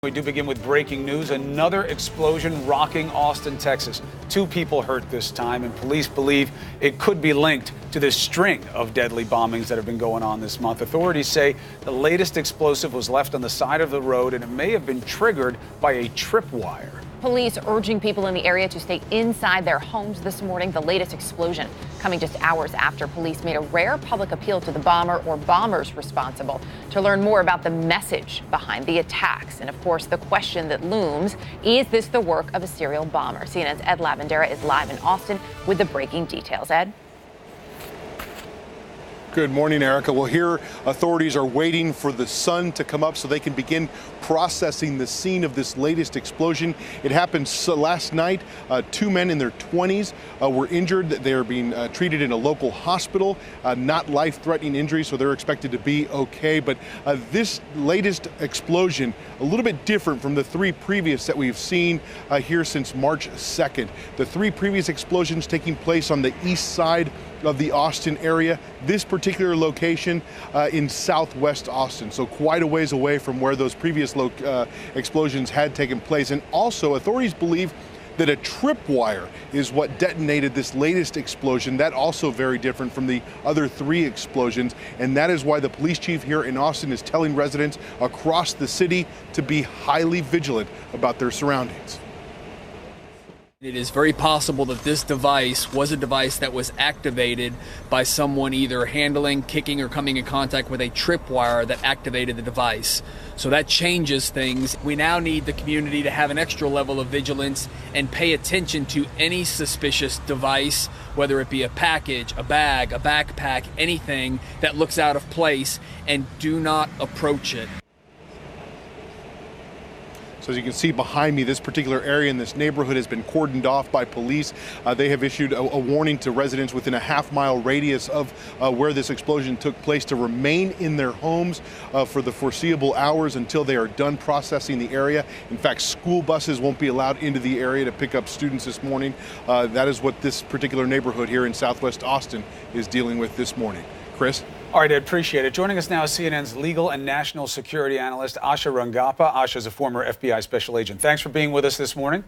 We do begin with breaking news. Another explosion rocking Austin, Texas. 2 people hurt this time, and police believe it could be linked to this string of deadly bombings that have been going on this month. Authorities say the latest explosive was left on the side of the road, and it may have been triggered by a tripwire. Police urging people in the area to stay inside their homes this morning. The latest explosion coming just hours after police made a rare public appeal to the bomber or bombers responsible. To learn more about the message behind the attacks and, of course, the question that looms, is this the work of a serial bomber? CNN's Ed Lavandera is live in Austin with the breaking details. Ed? Good morning, Erica. Well, here authorities are waiting for the sun to come up so they can begin processing the scene of this latest explosion. It happened last night. 2 men in their 20s were injured. They are being treated in a local hospital, not life-threatening injuries, so they're expected to be okay. But this latest explosion, a little bit different from the 3 previous that we've seen here since March 2nd. The 3 previous explosions taking place on the east side of the Austin area. This particular location in southwest Austin, so quite a ways away from where those previous explosions had taken place. And also, authorities believe that a tripwire is what detonated this latest explosion. That also very different from the other 3 explosions, and that is why the police chief here in Austin is telling residents across the city to be highly vigilant about their surroundings. It is very possible that this device was a device that was activated by someone either handling, kicking, or coming in contact with a tripwire that activated the device. So that changes things. We now need the community to have an extra level of vigilance and pay attention to any suspicious device, whether it be a package, a bag, a backpack, anything that looks out of place, and do not approach it. So as you can see behind me, this particular area in this neighborhood has been cordoned off by police. They have issued a warning to residents within a half-mile radius of where this explosion took place to remain in their homes for the foreseeable hours until they are done processing the area. In fact, school buses won't be allowed into the area to pick up students this morning. That is what this particular neighborhood here in southwest Austin is dealing with this morning. Chris? All right, I appreciate it. Joining us now is CNN's legal and national security analyst, Asha Rangappa. Asha is a former FBI special agent. Thanks for being with us this morning.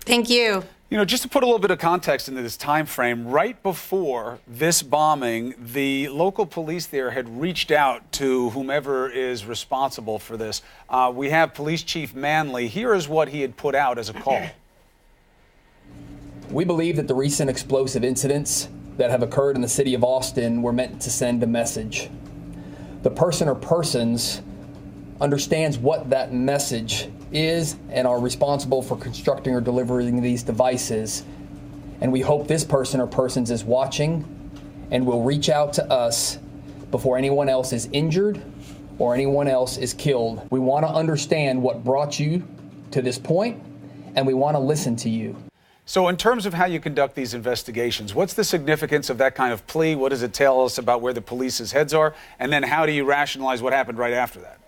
Thank you. You know, just to put a little bit of context into this time frame, right before this bombing, the local police there had reached out to whomever is responsible for this. We have Police Chief Manley. Here is what he had put out as a call. We believe that the recent explosive incidents that have occurred in the city of Austin were meant to send a message. The person or persons understands what that message is and are responsible for constructing or delivering these devices. And we hope this person or persons is watching and will reach out to us before anyone else is injured or anyone else is killed. We want to understand what brought you to this point, and we want to listen to you. So in terms of how you conduct these investigations, what's the significance of that kind of plea? What does it tell us about where the police's heads are? And then how do you rationalize what happened right after that?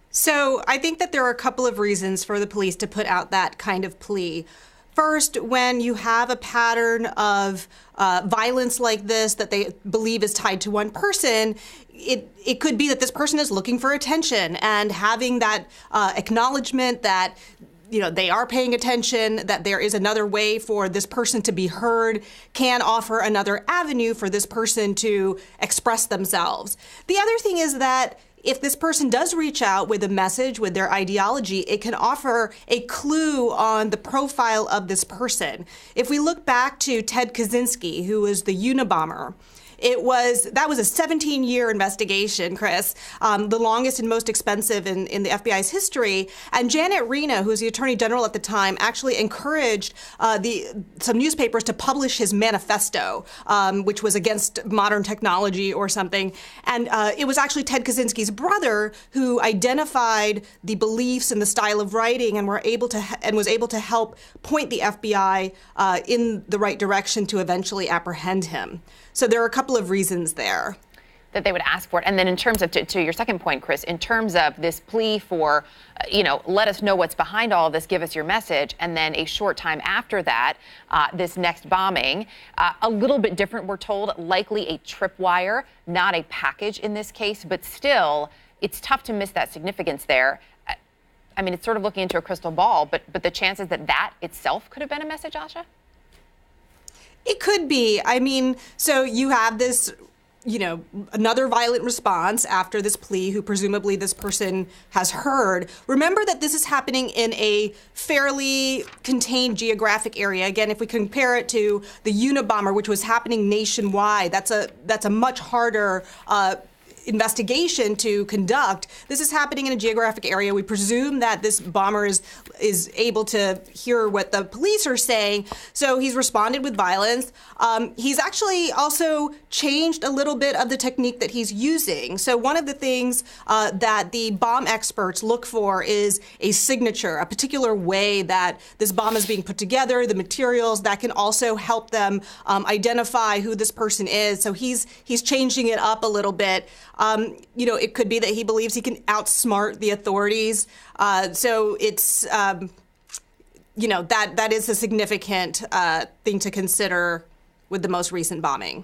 So I think that there are a couple of reasons for the police to put out that kind of plea. First, when you have a pattern of violence like this that they believe is tied to one person, it could be that this person is looking for attention, and having that acknowledgement that they are paying attention, that there is another way for this person to be heard, can offer another avenue for this person to express themselves. The other thing is that if this person does reach out with a message, with their ideology, it can offer a clue on the profile of this person. If we look back to Ted Kaczynski, who was the Unabomber, that was a 17-year investigation, Chris, the longest and most expensive in the FBI's history. And Janet Reno, who was the Attorney General at the time, actually encouraged some newspapers to publish his manifesto, which was against modern technology or something. And it was actually Ted Kaczynski's brother who identified the beliefs and the style of writing and was able to help point the FBI in the right direction to eventually apprehend him. So there are a couple of reasons there that they would ask for it. And then in terms of, to your second point, Chris, in terms of this plea for, let us know what's behind all of this, give us your message. And then a short time after that, this next bombing, a little bit different, we're told, likely a tripwire, not a package in this case, but still it's tough to miss that significance there. I mean, it's sort of looking into a crystal ball, but the chances that that itself could have been a message, Asha? It could be. I mean, so you have this, another violent response after this plea, who presumably this person has heard. Remember that this is happening in a fairly contained geographic area. Again, if we compare it to the Unabomber, which was happening nationwide, that's a much harder investigation to conduct. This is happening in a geographic area. We presume that this bomber is able to hear what the police are saying. So he's responded with violence. He's actually also changed a little bit of the technique that he's using. So one of the things that the bomb experts look for is a signature, a particular way that this bomb is being put together, the materials that can also help them identify who this person is. So he's changing it up a little bit. It could be that he believes he can outsmart the authorities. So it's, that is a significant thing to consider with the most recent bombing.